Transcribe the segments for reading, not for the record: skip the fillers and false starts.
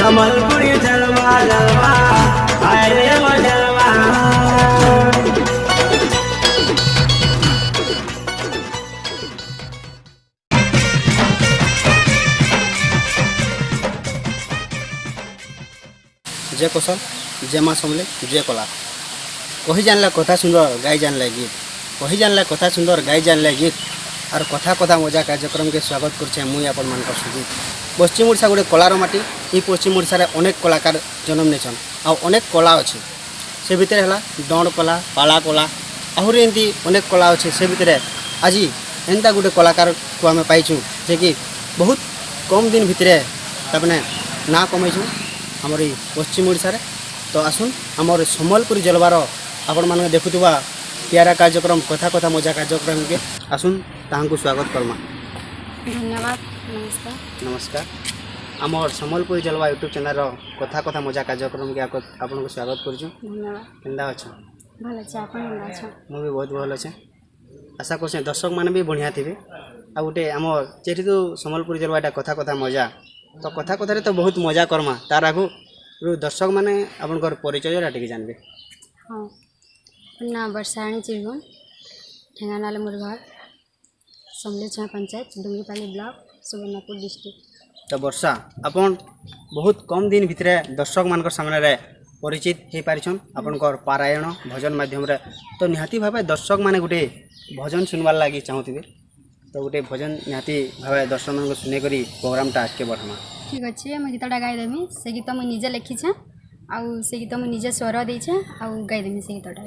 संबलपुरी जलवा जलवा अरे वो जलवा। जय कौशल जय माँ समले जय कला कही जानला कथा सुंदर गाई जानला गीत कही जानला कथा सुंदर गाई जानला गीत और कथा कथा मजा कार्यक्रम के स्वागत करछे मुई आपण मान सुजीत। पश्चिम ओडिशा गोटे कलार माटी ये पश्चिम ओडिशा रे अनेक कलाकार जन्म नेछन आ अनेक कला अच्छे से भितर है दंड कला पाला कला आहरी एमती अनेक कला अच्छे से भितर आज एंता गोटे कलाकार को आम पाइछू जे कि बहुत कम दिन भितर ताने ना कमेछू आमर पश्चिम ओडिशा रे। तो आसुन आमर संबलपुरी जलवार आपण माने देखुवा प्यारा कार्यक्रम कथा कथा मजा कार्यक्रम के आसुन ताहां स्वागत करमा। धन्यवाद। नमस्कार। नमस्कार। आमर संबलपुरी जलवा यूट्यूब चैनल कथा कथा मजा कार्यक्रम के आपन को स्वागत करछु। धन्यवाद। केंदा अच्छा भल अच्छे आपन केंदा अच्छा मु भी बहुत भल अच्छे आशा करछे दर्शक माने भी बढ़िया थिबे आ गोटे आमर जेठी तो संबलपुरी जलवाटा कथा कथा मजा तो कथा कथा रे तो बहुत मजा करमा तार आगु दर्शक माने आपनकर परिचय टिके जानबे। हाँ ना वर्षाणी चिरगुन ठेंगानाले मोर घर समलेछा पंचायत डुंगरीपाली ब्लॉक सुवर्णपुर डिस्ट्रिक्ट। तो वर्षा अपन बहुत कम दिन भितर दर्शक मान सामने रे परिचित हो पारिछन आपनकर पारायण भजन माध्यम रे। तो निहाती भावे दर्शक माने गोटे भजन सुनवार लगी चाहूथिबे तो गोटे भजन निहाती भावे दर्शक मान सुने करी प्रोग्रामटा आगे बढ़ामा। ठीक अच्छे मुझे गीतटा गाईदेमी से गीत मुझे निजे लिखीछे आउ से गीत मुझे निजे स्वर देछे आउ गाईदेमी से गीतटा।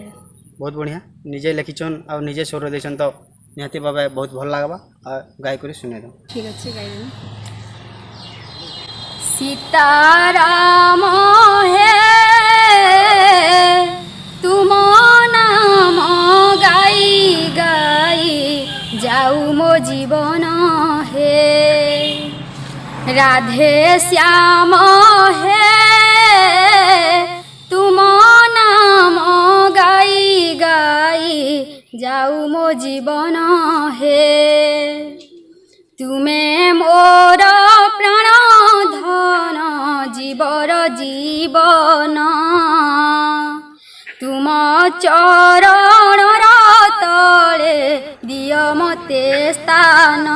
बहुत बढ़िया निजे लिखिछन आउ निजे स्वर देछन तो निहाती भावे बहुत भल लागबा आ गाय करी सुने दो। ठीक अच्छे गाईदेमी। सीताराम है तुम नाम गाई गाई जाऊ मो जीवन है राधे श्याम है तुम नाम गाई गाई जाऊ मो जीवन है तुमे मोर प्राण धन जीवर जीवन तुम चरण तले दिय मते स्थान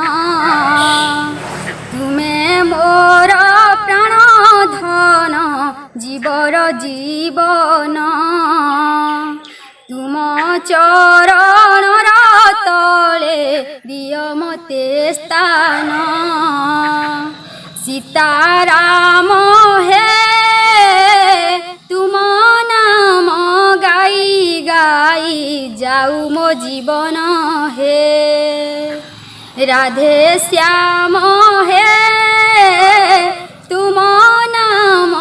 तुमे मोर प्राण धन जीवर जीवन तुम चरण तले दिय मते स्थान सीताराम है तुम नाम गाई गाई जाऊ मो जीवन है राधे श्याम है तुम नाम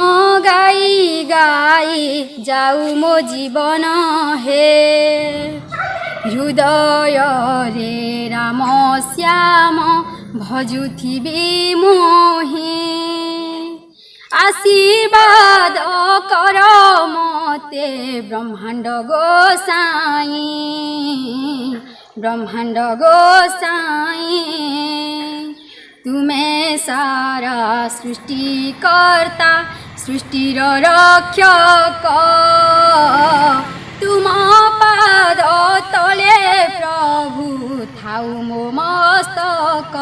गाई गाई जाऊ मो जीवन है हृदय रे राम श्याम भजुथिबे मोहे आशीर्वाद कर मते ब्रह्मांड गोसाई ब्रह्मांड गोसाई तुमे सारा सृष्टिकर्ता सृष्टिर रक्षक तुम पाद तले प्रभु थाउ मो मस्तक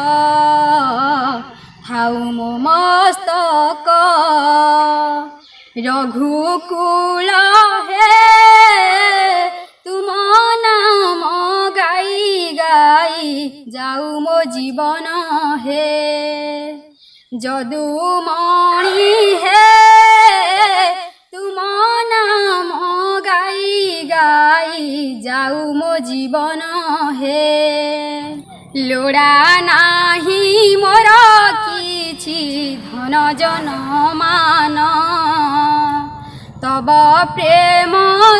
थाउ मो मस्तक रघुकुल है तुम नाम गाई गाई जाऊ मो जीवन है যদুমণি হে তুম নাম গাই গাই যাও মো জীবন হে লোড়া নাহি মোর কিছু ধন জন মান তব প্রেম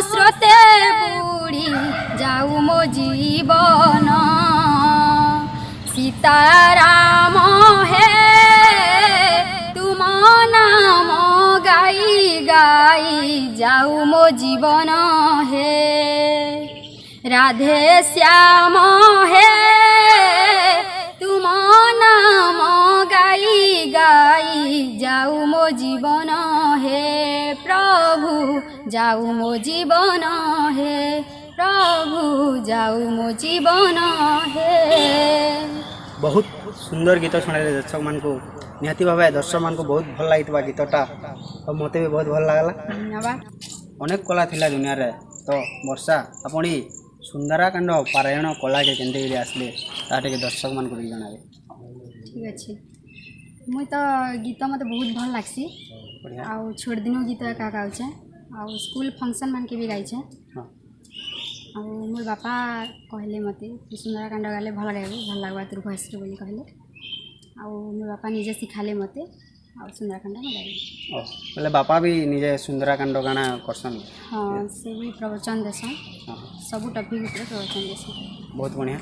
স্রোতে বুড়ি যাও মো জীবন सीताराम है तुम नाम गाई गाई जाऊ मो जीवन है राधे श्याम है तुम नाम ଗାଇ ଗାଇ ଯାଉ ମୋ ଜୀବନ ହେ ପ୍ରଭୁ ଯାଉ ମୋ ଜୀବନ ହେ ପ୍ରଭୁ ଯାଉ ମୋ ଜୀବନ ହେ। ବହୁତ ସୁନ୍ଦର ଗୀତ ଶୁଣାଇଲେ ଦର୍ଶକମାନଙ୍କୁ। ନିହାତି ଭାବେ ଦର୍ଶକମାନଙ୍କୁ ବହୁତ ଭଲ ଲାଗିଥିବା ଗୀତଟା ଆଉ ମୋତେ ବି ବହୁତ ଭଲ ଲାଗିଲା। ଧନ୍ୟବାଦ। ଅନେକ କଳା ଥିଲା ଦୁନିଆରେ, ତ ବର୍ଷା ଆପଣ ଏଇ ସୁନ୍ଦରାକାଣ୍ଡ ପାରାୟଣ କଳାକେ କେନ୍ତିକିରି ଆସିଲେ ତାହା ଟିକେ ଦର୍ଶକମାନଙ୍କୁ ବି ଜଣାବେ। ଠିକ୍ ଅଛି। ମୁଇଁ ତ ଗୀତ ମୋତେ ବହୁତ ଭଲ ଲାଗ୍ସି ବଢ଼ିଆ। ଆଉ ଛୋଟ ଦିନୁ ଗୀତ ଏକା ଗାଉଛେ ଆଉ ସ୍କୁଲ ଫଙ୍କସନ୍ ମାନକେ ବି ଗାଇଛେ। ହଁ ଆଉ ମୋର ବାପା କହିଲେ ମୋତେ ସୁନ୍ଦରାକାଣ୍ଡ ଗାଲେ ଭଲ ଗାଇବୁ ଭଲ ଲାଗ୍ବା ତୋର ଭଏସ୍ରେ ବୋଲି କହିଲେ। ଆଉ ମୋ ବାପା ନିଜେ ଶିଖାଲେ ମୋତେ ଆଉ ସୁନ୍ଦରାକାଣ୍ଡ ମୁଁ ଗାଇଲି। ଓ ବୋଲେ ବାପା ବି ନିଜେ ସୁନ୍ଦରାକାଣ୍ଡ ଗାଣା କରସନ୍। ହଁ ସେ ବି ପ୍ରବଚନ ଦେସନ୍, ହଁ ସବୁ ଟପିକ୍ ଉପରେ ପ୍ରବଚନ ଦେସନ୍। ବହୁତ ବଢ଼ିଆ।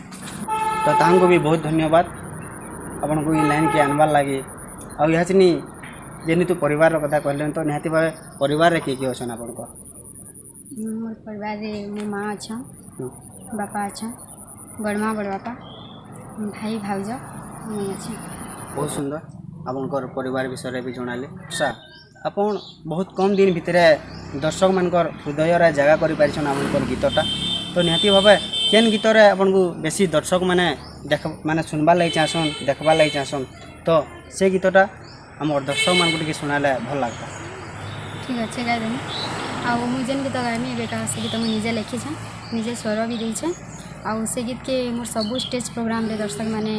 ତ ତାହାଙ୍କୁ ବି ବହୁତ ଧନ୍ୟବାଦ ଆପଣଙ୍କୁ ଏଇ ଲାଇନ୍କେ ଆନବାର୍ ଲାଗି। ଆଉ ଏହା ଚିନି ଯେମିତି ପରିବାରର କଥା କହିଲେନି ତ ନିହାତି ଭାବେ ପରିବାରରେ କିଏ କିଏ ଅଛନ୍ ଆପଣଙ୍କ? ମୋର ପରିବାରରେ ମୋ ମା ଅଛନ୍, ହୁଁ। ବାପା ଅଛନ୍, ବଡ଼ ମା ବଡ଼ ବାପା, ଭାଇ ଭାଉଜ ମୁଇଁ ଅଛି। ବହୁତ ସୁନ୍ଦର ଆପଣଙ୍କର ପରିବାର ବିଷୟରେ ବି ଜଣାଲେ। ଆଚ୍ଛା ଆପଣ ବହୁତ କମ୍ ଦିନ ଭିତରେ ଦର୍ଶକମାନଙ୍କର ହୃଦୟରେ ଜାଗା କରିପାରିଛନ୍ ଆପଣଙ୍କର ଗୀତଟା। ତ ନିହାତି ଭାବେ କେନ୍ ଗୀତରେ ଆପଣଙ୍କୁ ବେଶୀ ଦର୍ଶକମାନେ ମାନେ ଶୁଣବାର୍ ଲାଗି ଚାହିଁସନ୍ ଦେଖ୍ବାର୍ ଲାଗି ଚାହିଁସନ୍ ତ ସେ ଗୀତଟା ଆମର ଦର୍ଶକମାନଙ୍କୁ ଟିକେ ଶୁଣାଲେ ଭଲ ଲାଗତା। ଠିକ୍ ଅଛି ଗାଇଦେମି। ଆଉ ମୁଇଁ ଯେନ୍ ଗୀତ ଗାଇମି ଏବେକା ସେ ଗୀତ ମୁଇଁ ନିଜେ ଲେଖିଛେଁ, ନିଜେ ସ୍ୱର ବି ଦେଇଛେଁ। ଆଉ ସେ ଗୀତକେ ମୋର ସବୁ ଷ୍ଟେଜ୍ ପ୍ରୋଗ୍ରାମରେ ଦର୍ଶକମାନେ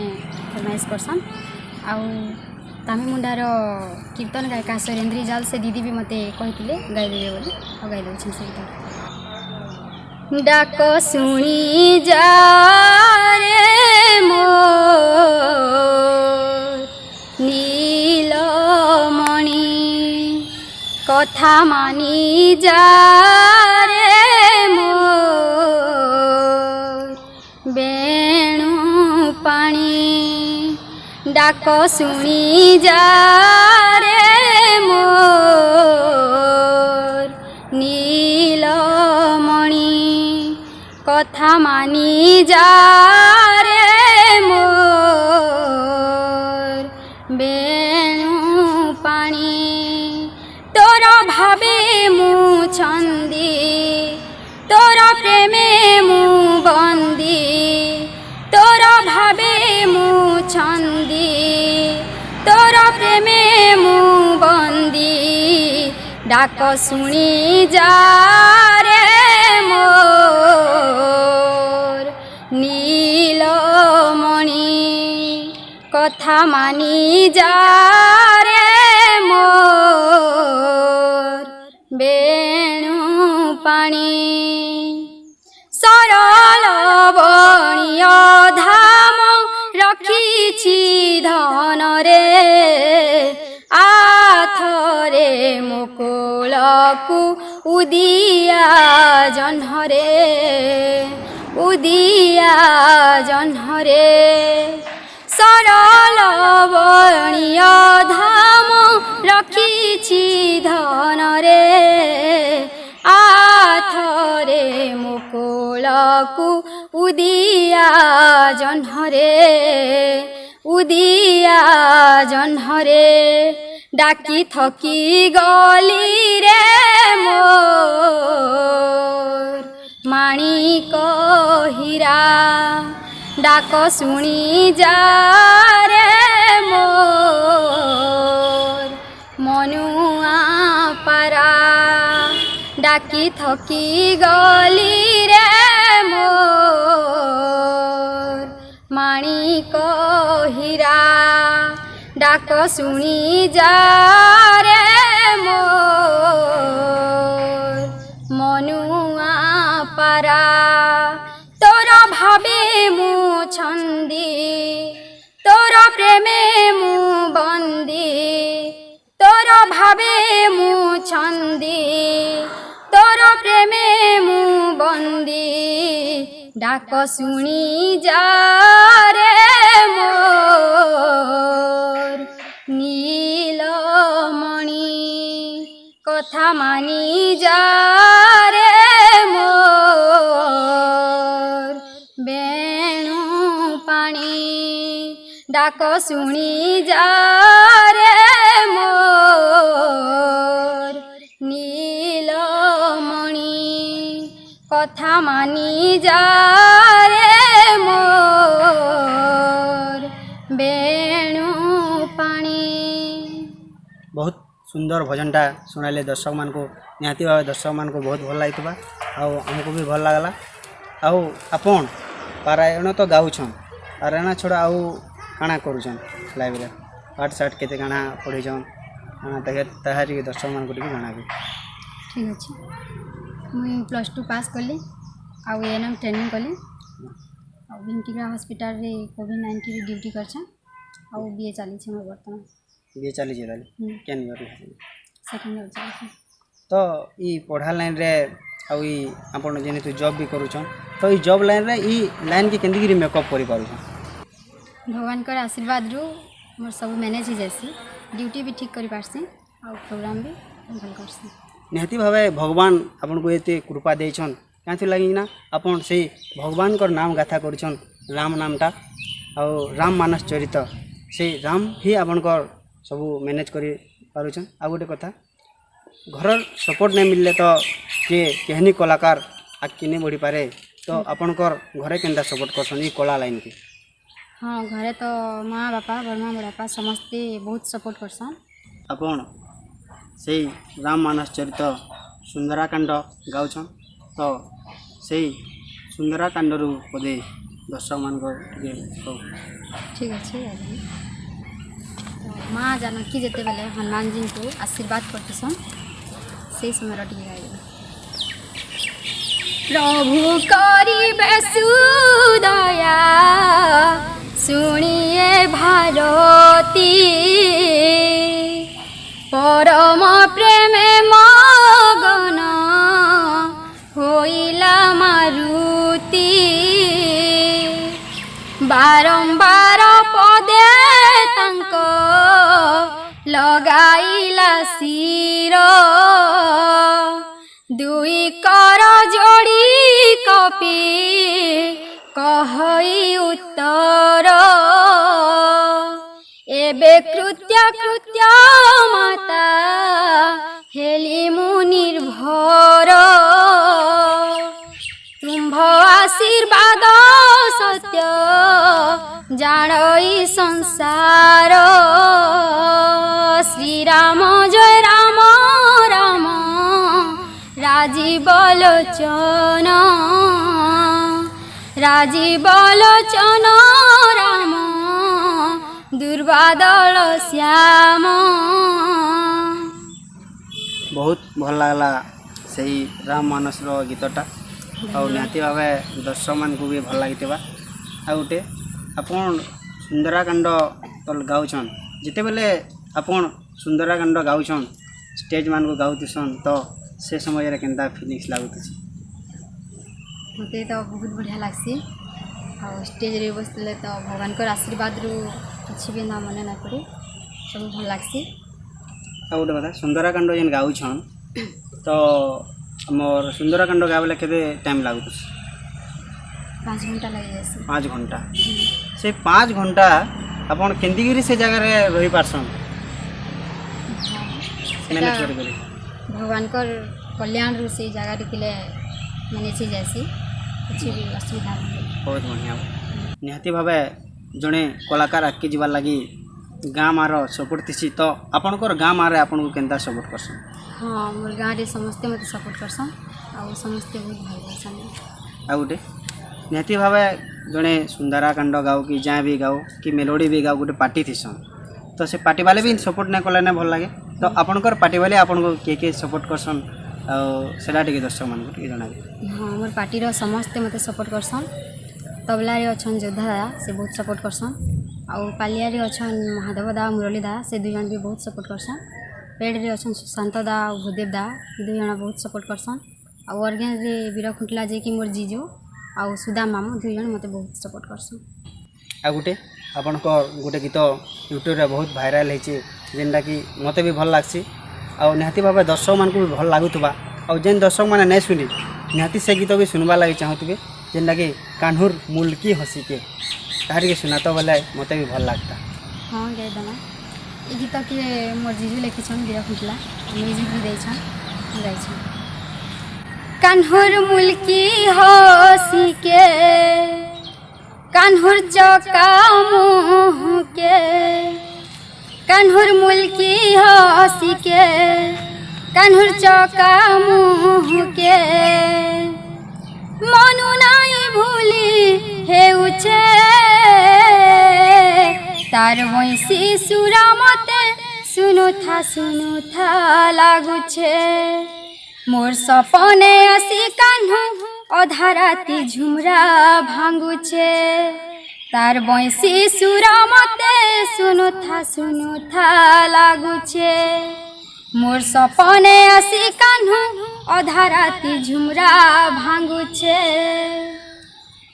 ଫରମାଇସ୍ କରସନ୍। ଆଉ ତାମିମୁଣ୍ଡାର କୀର୍ତ୍ତନ ଗାୟିକା ସୈରେନ୍ଦ୍ରୀ ଜାଲ୍ ସେ ଦିଦି ବି ମୋତେ କହିଥିଲେ ଗାଇଦେବେ ବୋଲି, ଆଉ ଗାଇ ଦେଉଛେଁ ସେ ଗୀତ। ଡାକ ଶୁଣି ଯା ରେ ମୋର ନୀଳମଣି କଥା ମାନି ଯା ରେ ମୋର ବେଣୁ ପାଣି ଡାକ ଶୁଣି ଯା ରେ ମୋର ନୀଳମଣି କଥା ମାନି ଯା ରେ ମୋର ବେଣୁ ପାଣି ତୋର ଭାବେ ମୁଁ ଛନ୍ଦି ତୋର ପ୍ରେମେ ମୁଁ ବନ୍ଦି ତୋର ଭାବେ ମୁଁ ଛନ୍ଦି ତୋର ପ୍ରେମେ ମୁଁ ବନ୍ଦି ଡାକ ଶୁଣି ଯା ରେ ମୋର ନୀଳମଣି କଥା ମାନି ଯା ରେ ମୋର ବେଣୁ ପାଣି ସରଳ ବଣିୟ ଧାମ ରଖିଛି ଧନରେ ଆଥରେ ମୁକୁଳକୁ ଉଦିଆ ଜହ୍ନରେ ଉଦିଆ ଜହ୍ନରେ ସରଳ ବଣିୟ ଧାମ ରଖିଛି ଧନରେ ଆଥରେ ମୁକୁଳକୁ ଉଦିଆ ଜହ୍ନରେ ଉଦିଆ ଜହ୍ନରେ ଡାକି ଥକି ଗଲି ରେ ମୋର ମାଣିକ ହୀରା ଡାକ ଶୁଣି ଯା ରେ ମୋର ମନୁଆ ପାରା ଡାକି ଥକି ଗଲି ରେ ମୋର ମାଣିକ ହୀରା ଡାକ ଶୁଣି ଯା ରେ ମୋର ମନୁଆ ପାରା ତୋର ଭାବେ ମୁଁ ଛନ୍ଦି ତୋର ପ୍ରେମେ ମୁଁ ବନ୍ଦି ତୋର ଭାବେ ମୁଁ ଛନ୍ଦି ତୋର ପ୍ରେମେ ମୁଁ ବନ୍ଦି ଡାକ ଶୁଣି ଯା ରେ ମୋର ନୀଳମଣି କଥା ମାନି ଯା ରେ ମୋର ବେଣୁ ପାଣି ডাক শুনি যা রে মোর নীলমণি কথা মানি যা রে মোর বেণু পাଣି। बहुत सुंदर भजनटा शुणाइले दर्शक मान को निहाती भाव दर्शक मान को बहुत भल लगी आमको भी भल लगला। आउ आपन पारायण तो गाउछन पारायण छोड़ा आउ काଣା करूछन लाइव रे पाठ साठ केते काଣା पढ़िछन काଣା तहारी दर्शक मान को टिके जणाबी। ठीक अच्छे मुई +2 पास कली आउ एएनएम ट्रेनिंग कली आउ भिंटिग्रा हॉस्पिटल रे कोविड-19 रे ड्यूटी करछन आउ बीए चली छे मोर वर्तमान ये चली जेदाली केन ईयर सेकंड ईयर चली। तो ई पढ़ा लाइन रे आउ ई आपन जेने तू जॉब भी करूछन तो ई जॉब लाइन रे ई लाइन के केंदी मेकअप करि पारुछन। भगवान कर आशीर्वाद रु मोर सब मैनेज हो जासी ड्यूटी भी ठीक करि पारसी आउ प्रोग्राम भी भल करसी। निहाती भावे भगवान आपन को एते कृपा देछन कांथि लागि ना आपन से भगवान कर नाम गाथा करछन राम नामटा आउ राम मानस चरित से राम ही आपन कर सब मैनेज करि पारुछन। आ गोटे कथा घर सपोर्ट नहीं मिलले तो के केहनी कलाकार आगे नहीं बढ़ी पारे तो आपन कर घरे केंदा सपोर्ट करछन ई कला लाइन के। हाँ घरे तो माँ बापा बड़मा बड़ापा समस्ते बहुत सपोर्ट करसन। आपन से राम मानस चरित सुंदराकांड गाउछन तो से सुंदराकांड रु पदे दर्शक मान को ठीक अच्छे माँ जानकी जिते बेले हनुमान जी को आशीर्वाद करतेसन से समय टिके गाइबा। प्रभु करिबे सुदया शुणिए भारती परम प्रेमे मगन होइला मारुति बारंबार पदे तांक लगाइला शिर दुई कर जोड़ी कपि कहई उत्तर एबे कृत्य कृत्य माता हेली मु निर्भर तुम्भ आशीर्वाद सत्य जानई संसार श्री राम जय राम राम राजीव लोचन राजीव लोचन राम दुर्बादल श्याम। बहुत भल लगला सही राम मानस रो गीतटा और निहाती भाव दर्शक मान को भी भल लगी। आ गोटे आपन सुंदराकांड तो गाउछन जिते बेले आपन सुंदराकांड गाउछन स्टेज मान को गाउतसन तो से समय रे केंदा फीलिंग्स लागुतसी। मते तो बहुत बढ़िया लागसी और स्टेज रे बसले तो भगवान कर आशीर्वाद रु किछि भी ना मने ना पड़े सब भल लागसी। आ गोटे कथा सुंदराकांड जेन गाउछन तो मोर सुंदराकांड गाबले केते टाइम लागुतसी। 5 घंटा लग जासी। 5 घंटा से 5 घंटा आपन केंदिगिरी से जगह रे रही पारसन मैनेज कर भगवान कर कल्याण रु से जगह टिकले मैनेज हो जासी किछि भी असुविधा नहीं। बहुत बढ़िया निहाती भावे जड़े कलाकार आगे जीवार लगी गाँ मार सपोर्ट थी तो आपणकर गाँ मारे आपन को केंता सपोर्ट करसन। हाँ मोर गाँव रे समस्ते मत सपोर्ट करसन और समस्ते बहुत भल करसन। आ गोटे निहाती भावे जड़े सुंदराकांड गाओ कि जहाँ भी गाओ कि मेलोडी भी गाओ गोटे पार्टी थीसन तो से पार्टी वाले भी सपोर्ट नहीं कले भल लगे तो आपणकर पार्टी वाले आपन को किए सपोर्ट करसन सेटा टिके दर्शक मान को जणाबे। हाँ मोर पार्टी रो समस्ते मत सपोर्ट करसन तबला रे अछन जोधा दादा से बहुत सपोर्ट करसन आउ पालिया रे अछन महादेव दा मुरली दा से दुई जन भी बहुत सपोर्ट करसन पेड़ रे अछन सुशांत दा और भूदेव दा दुई जन बहुत सपोर्ट करसन आउ ऑर्गेन रे वीर खुंटला जे कि मोर जीजो आउ सुधा मामू दुई जन मते बहुत सपोर्ट करसन। आ गोटे आपनको गोटे गीत यूट्यूब रे बहुत भाइराल होइছে जेनटा कि मते भी भल लागसी आउ निहाती भाव दर्शक मान को भी भल लागुवा आउ जेन दर्शक मैंने नहीं शुनि निहाती से गीत भी सुनवा लगे चाहूबे जेनटा कि कान्हुर मुल्की हसी के तार के सुनात बोले मत भी भल लगता। हाँ गाइदेमा ये गीत के मोर जीजू लिखिछन बीरकुंतला म्यूजिक भी देछन गाइछन। कान्हर मुल्की हसी के कान्हर चौका मुँह के कान्हर मुल्की हसी के कान्हर चौका मुँह के मनु नाई भूली हे उछे तार वैसी सुरा मते सुनु था लागुछे मोर सपने आसी कान्हु अधा राति झुमरा भांगुछे तार वैसी सुरा मते सुनु था लागुछे मोर सपने आसी कान्हु अधा राति झुमरा भांगुछे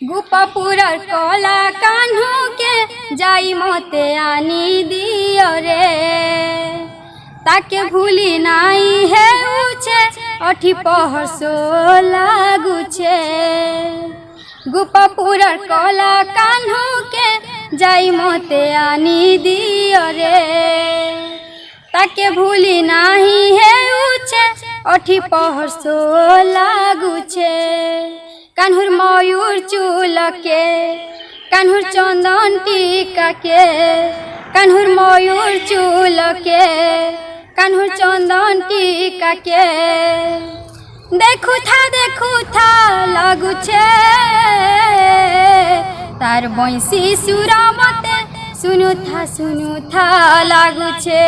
गोपापुरर कला कान्हु के जाई मते आनी दियो रे ताके भूली नाई है उछे अठी पहर सो लागुछे गोपापुरर कला कान्हु के जाई मते आनी दियो रे ताके भूली नाही है उछे अठी पहर सो लागुछे कान्हुर मयूर चूल के कान्हुर चंदन टीका के कान्हुर मयूर चूल के कान्हुर चंदन टीका के देखू था लागुछे तार बंसी सुरा मते सुनु था लागुछे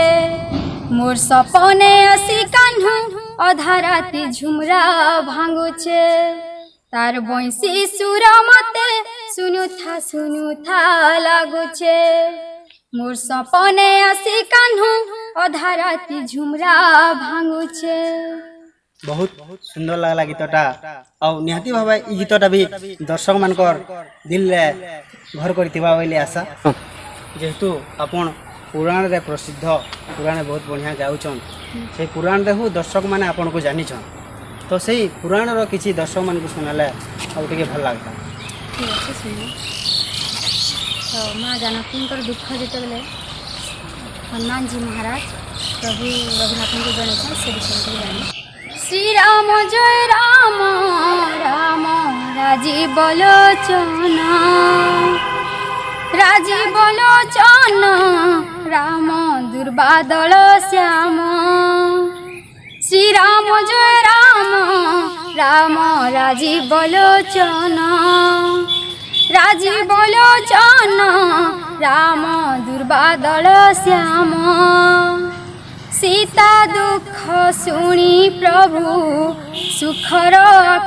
मोर सपने आसी कान्हु अधा राति झुमरा भांगुछे तार बंसी सुरा मते सुनु था लागुछे मोर सपने आसी कान्हु अधा राति झुमरा भांगुछे। बहुत सुंदर लगला गीतटा और निहाती भावे ई गीतटा भी दर्शक मानकर दिल रे घर करथिबा बोली आशा जेहेतु आपण पुराण रे प्रसिद्ध पुराण बहुत बढ़िया गाउछन से पुराण रे हु दर्शक माने आपण को जानिछन तो सही पुराण रो किछि दर्शक मान को सुनाले और टिके भल लागता। ठीक अच्छे सुनिए तो माँ जानकींकर दुख जिते बेले हनुमान जी महाराज प्रभु रघुनाथ को जन से विषय जाने श्री राम जय राम राम राजीव लोचन राम दुर्बादल श्याम श्री राम जय राम राम राजीव लोचन राम दुर्बादल श्याम सीता दुख शुणी प्रभु सुखर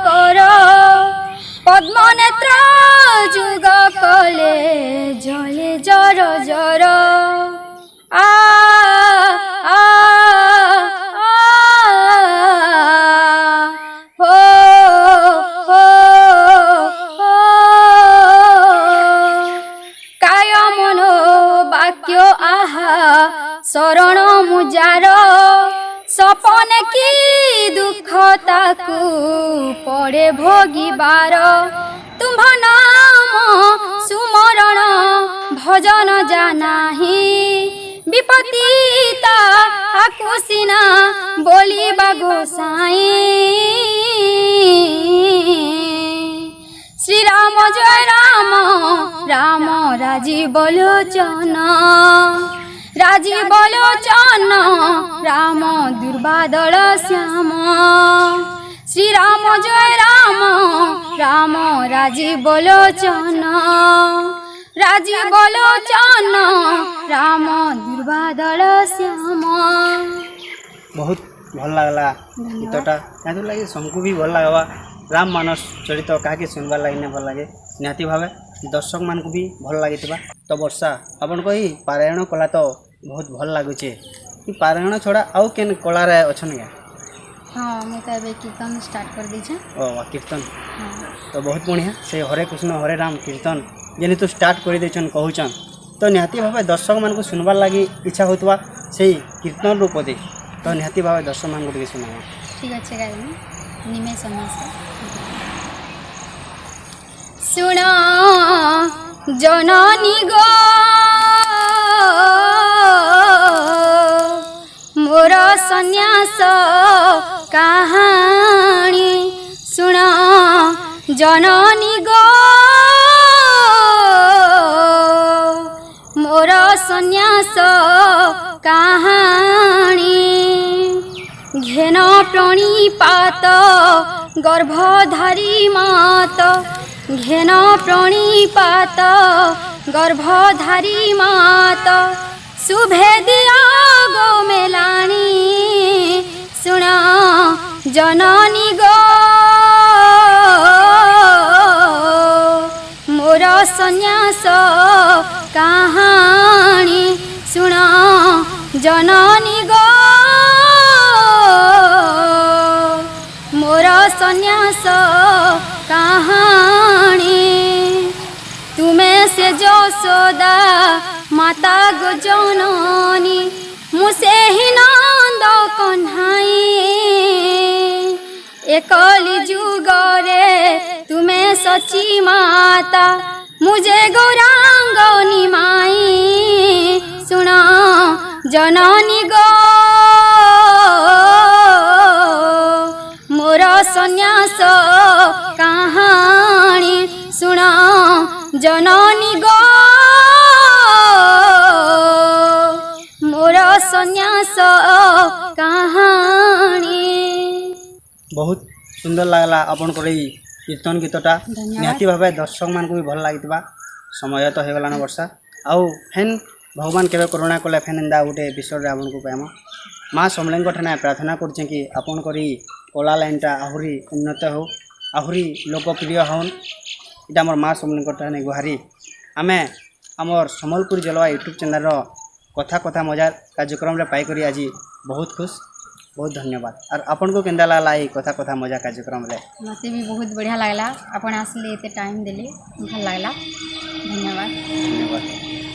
कर पद्मनेत्र जुग कले जले जर जर आ आ हो हो काय मनो वाक्य आहा शरण मुजार सपन की दुख ताकू पड़े भोगिबार तुम्भ नाम सुमरण भजन जानाही विपत्तिता आकुसिना बोलिबा गोसाई श्री राम जय राम राम राजीव लोचन राम दुर्बादल श्याम श्री राम जय राम राम राजीव लोचन राम दुर्बादल श्याम। बहुत भल लगला गीतटा याद लगे सबको भी भल लगवा राम मानस चरित क्या सुनबार लगे नहीं भल लगे निहाती भावे दर्शक मान को भी भल लगी तो वर्षा अपन को ही पारायण कला तो बहुत भल लगुचे पारायण छड़ा आउ केन कला रे अछन क्या? हाँ मैं तो अबे कीर्तन स्टार्ट कर दी ओ कीर्तन हाँ। तो बहुत बढ़िया से हरे कृष्ण हरे राम कीर्तन जेने तो स्टार्ट कर देछन कहूचन तो निहाती भावे दर्शक मान को सुनबार लगी इच्छा होतवा से कीर्तन रूप दे तो निहाती भावे दर्शक मान को सुनावा। ठीक अच्छे गाइनी निमेश सुना जननी गो मोर सन्यास कहानी सुन जननी गो मोर सन्यास कहानी घेन प्रणिपात गर्भधारी मात घेन प्रणिपात गर्भधारी मात सुभेदिया गो मेलानी सुन जननी गो मोर सन्यास कहानी सुन जननी गो मोर सन्यास कहानी तुम्हें से जसोदा माता गो जननी मुसे ही नंद कन्हाई एकली जुगरे तुम्हें सची माता मुझे गौरांग निमाई सुन जननी गो मोर सन्यास कहानी सुन जननी गो मोर सन्यास कहानी। बहुत सुंदर लगला अपन को कीर्तन गीतटा निहाती भाव दर्शक मान भी भल लगी समय तो हो गलान वर्षा आउ फेन भगवान केवे करुणा कले फेन एंदा गोटे विषय आपन को पाइम माँ समलें ठाने प्रार्थना करें कि आपन करी कला लाइनटा आहरी उन्नत हो आहरी लोकप्रिय हन इटा मोर माँ समलें ठाने गुहारी आमे आमर सम्बलपुर जलवा यूट्यूब चैनल कथा कथा मजा कार्यक्रम पाइक आज बहुत खुश बहुत धन्यवाद। और आपन को केंदा लागला ये कथा कथा मजा कार्यक्रम रे? मते भी बहुत बढ़िया लागला अपन आसले एते टाइम देले भल लागला धन्यवाद। धन्यवाद।